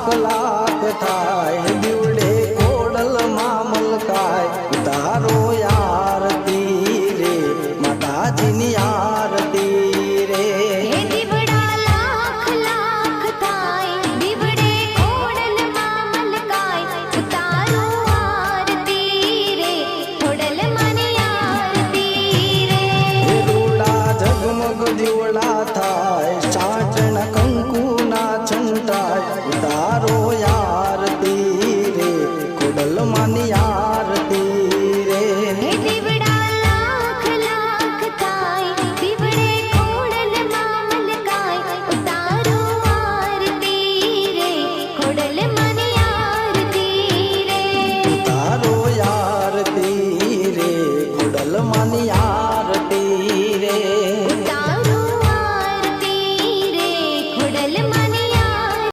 લાખ લાખ થાય દીવડે ખોડલ મામલકાય ઉતારો આરતી રે માતાજીની આરતી રે હે દીવડા લાખ લાખ થાય દીવડે ખોડલ મામલકાય ઉતારો આરતી રે ખોડલ માની આરતી રે હે રૂડા જગમગ દીવડા થાય ચાચણ કંકુના છંટાય ઉતારો